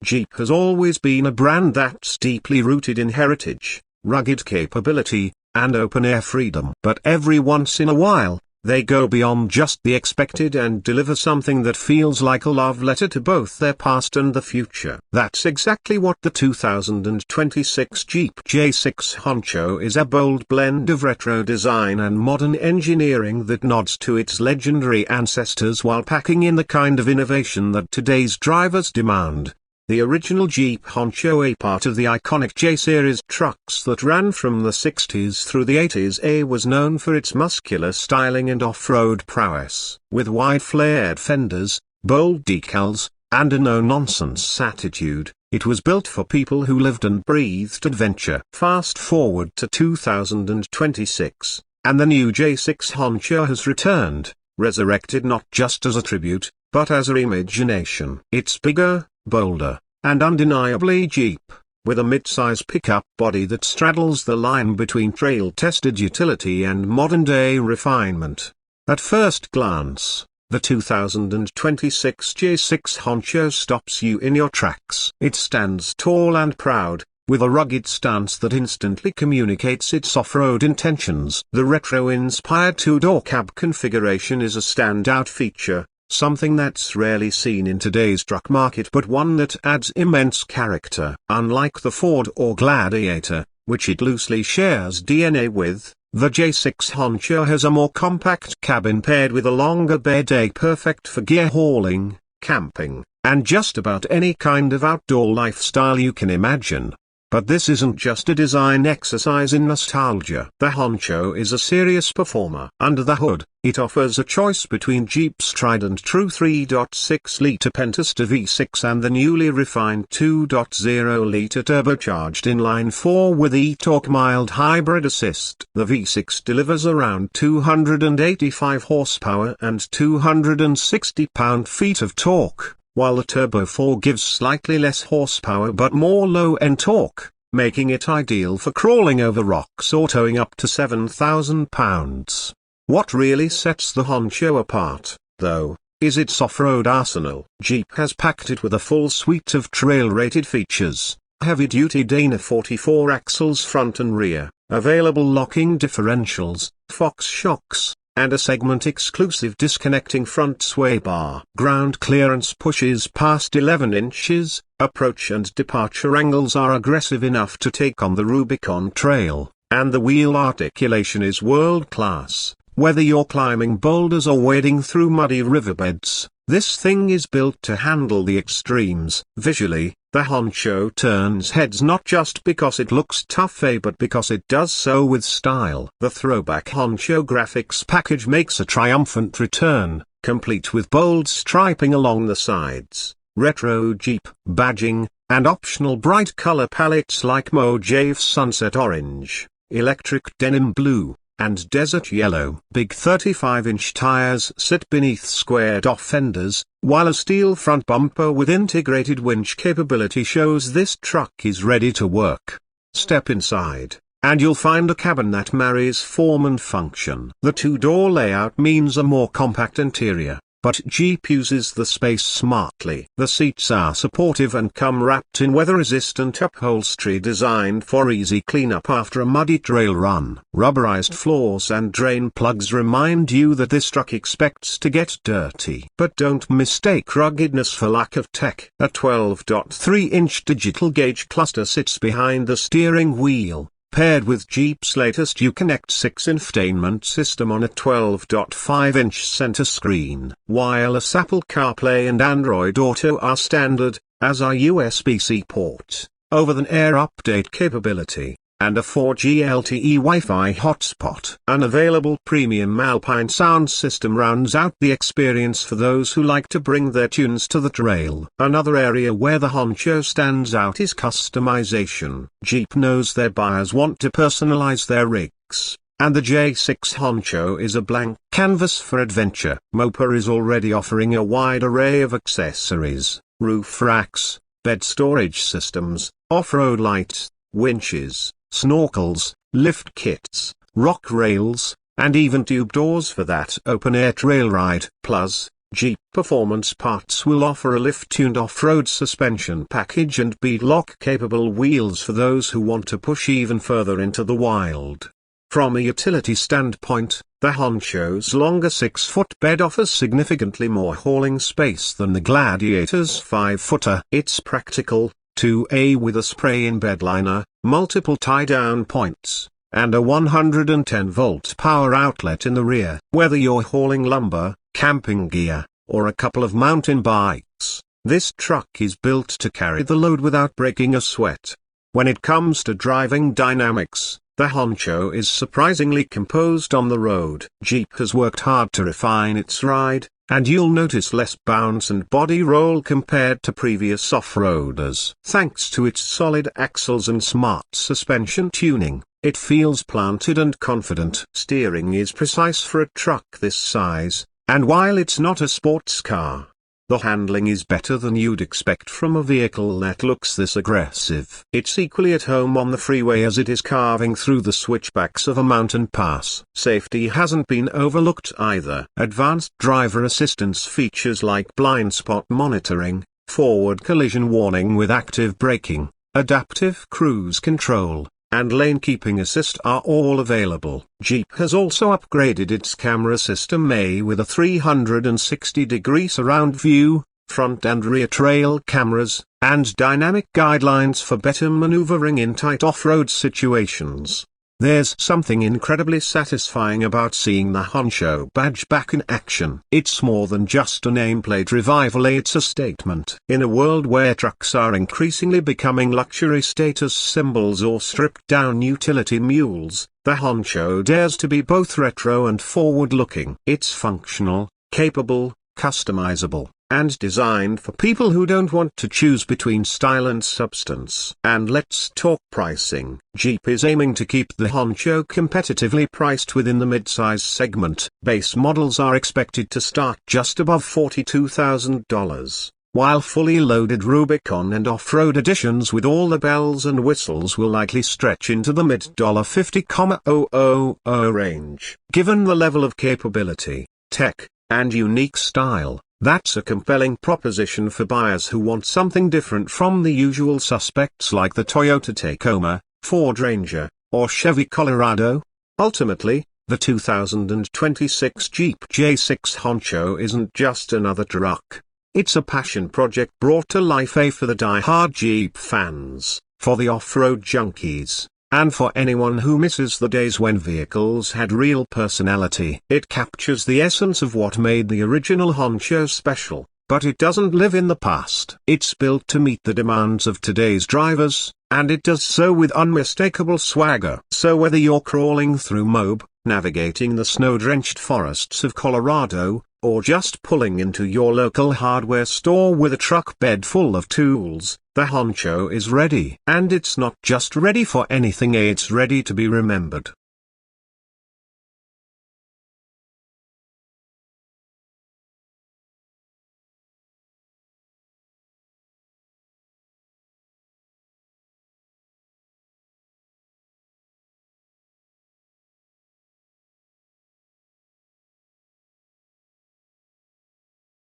Jeep has always been a brand that's deeply rooted in heritage, rugged capability, and open-air freedom. But every once in a while, they go beyond just the expected and deliver something that feels like a love letter to both their past and the future. That's exactly what the 2026 Jeep J6 Honcho is, a bold blend of retro design and modern engineering that nods to its legendary ancestors while packing in the kind of innovation that today's drivers demand. The original Jeep Honcho, a part of the iconic J-series trucks that ran from the 60s through the 80s, was known for its muscular styling and off-road prowess. With wide flared fenders, bold decals, and a no-nonsense attitude, it was built for people who lived and breathed adventure. Fast forward to 2026, and the new J6 Honcho has returned, resurrected not just as a tribute, but as a reimagination. It's bigger, bolder, and undeniably Jeep, with a mid-size pickup body that straddles the line between trail-tested utility and modern-day refinement. At first glance, the 2026 J6 Honcho stops you in your tracks. It stands tall and proud, with a rugged stance that instantly communicates its off-road intentions. The retro-inspired two-door cab configuration is a standout feature, something that's rarely seen in today's truck market, but one that adds immense character. Unlike the Ford or Gladiator, which it loosely shares DNA with, the J6 Honcho has a more compact cabin paired with a longer bed, perfect for gear hauling, camping, and just about any kind of outdoor lifestyle you can imagine. But this isn't just a design exercise in nostalgia. The Honcho is a serious performer. Under the hood, it offers a choice between Jeep's tried and true 3.6-litre Pentastar V6 and the newly refined 2.0-litre turbocharged inline-4 with e-torque mild hybrid assist. The V6 delivers around 285 horsepower and 260 pound-feet of torque, while the Turbo 4 gives slightly less horsepower but more low-end torque, making it ideal for crawling over rocks or towing up to 7,000 pounds. What really sets the Honcho apart, though, is its off-road arsenal. Jeep has packed it with a full suite of trail-rated features: heavy-duty Dana 44 axles front and rear, available locking differentials, Fox shocks, and a segment-exclusive disconnecting front sway bar. Ground clearance pushes past 11 inches, approach and departure angles are aggressive enough to take on the Rubicon Trail, and the wheel articulation is world-class. Whether you're climbing boulders or wading through muddy riverbeds, this thing is built to handle the extremes. Visually, the Honcho turns heads not just because it looks tough, but because it does so with style. The Throwback Honcho graphics package makes a triumphant return, complete with bold striping along the sides, retro Jeep badging, and optional bright color palettes like Mojave Sunset Orange, Electric Denim Blue, and Desert Yellow. Big 35-inch tires sit beneath squared-off fenders, while a steel front bumper with integrated winch capability shows this truck is ready to work. Step inside, and you'll find a cabin that marries form and function. The two-door layout means a more compact interior, but Jeep uses the space smartly. The seats are supportive and come wrapped in weather-resistant upholstery designed for easy cleanup after a muddy trail run. Rubberized floors and drain plugs remind you that this truck expects to get dirty. But don't mistake ruggedness for lack of tech. A 12.3-inch digital gauge cluster sits behind the steering wheel, paired with Jeep's latest Uconnect 6 infotainment system on a 12.5-inch center screen. Wireless Apple CarPlay and Android Auto are standard, as are USB-C ports, over-the-air update capability, and a 4G LTE Wi-Fi hotspot. An available premium Alpine sound system rounds out the experience for those who like to bring their tunes to the trail. Another area where the Honcho stands out is customization. Jeep knows their buyers want to personalize their rigs, and the J6 Honcho is a blank canvas for adventure. Mopar is already offering a wide array of accessories: roof racks, bed storage systems, off-road lights, winches, snorkels, lift kits, rock rails, and even tube doors for that open-air trail ride. Plus, Jeep Performance Parts will offer a lift-tuned off-road suspension package and beadlock-capable wheels for those who want to push even further into the wild. From a utility standpoint, the Honcho's longer 6-foot bed offers significantly more hauling space than the Gladiator's 5-footer. It's practical, 2A with a spray-in bed liner, multiple tie-down points, and a 110-volt power outlet in the rear. Whether you're hauling lumber, camping gear, or a couple of mountain bikes, this truck is built to carry the load without breaking a sweat. When it comes to driving dynamics, the Honcho is surprisingly composed on the road. Jeep has worked hard to refine its ride, and you'll notice less bounce and body roll compared to previous off-roaders. Thanks to its solid axles and smart suspension tuning, it feels planted and confident. Steering is precise for a truck this size, and while it's not a sports car, the handling is better than you'd expect from a vehicle that looks this aggressive. It's equally at home on the freeway as it is carving through the switchbacks of a mountain pass. Safety hasn't been overlooked either. Advanced driver assistance features like blind spot monitoring, forward collision warning with active braking, adaptive cruise control, and lane keeping assist are all available. Jeep has also upgraded its camera system with a 360-degree surround view, front and rear trail cameras, and dynamic guidelines for better maneuvering in tight off-road situations. There's something incredibly satisfying about seeing the Honcho badge back in action. It's more than just a nameplate revival, it's a statement. In a world where trucks are increasingly becoming luxury status symbols or stripped-down utility mules, the Honcho dares to be both retro and forward-looking. It's functional, capable, customizable, and designed for people who don't want to choose between style and substance. And let's talk pricing. Jeep is aiming to keep the Honcho competitively priced within the midsize segment. Base models are expected to start just above $42,000, while fully loaded Rubicon and off-road editions with all the bells and whistles will likely stretch into the mid-$50,000 range. Given the level of capability, tech, and unique style, that's a compelling proposition for buyers who want something different from the usual suspects like the Toyota Tacoma, Ford Ranger, or Chevy Colorado. Ultimately, the 2026 Jeep J6 Honcho isn't just another truck. It's a passion project brought to life for the die-hard Jeep fans, for the off-road junkies, and for anyone who misses the days when vehicles had real personality. It captures the essence of what made the original Honcho special, but it doesn't live in the past. It's built to meet the demands of today's drivers, and it does so with unmistakable swagger. So whether you're crawling through Moab, navigating the snow-drenched forests of Colorado, or just pulling into your local hardware store with a truck bed full of tools, the Honcho is ready. And it's not just ready for anything, it's ready to be remembered.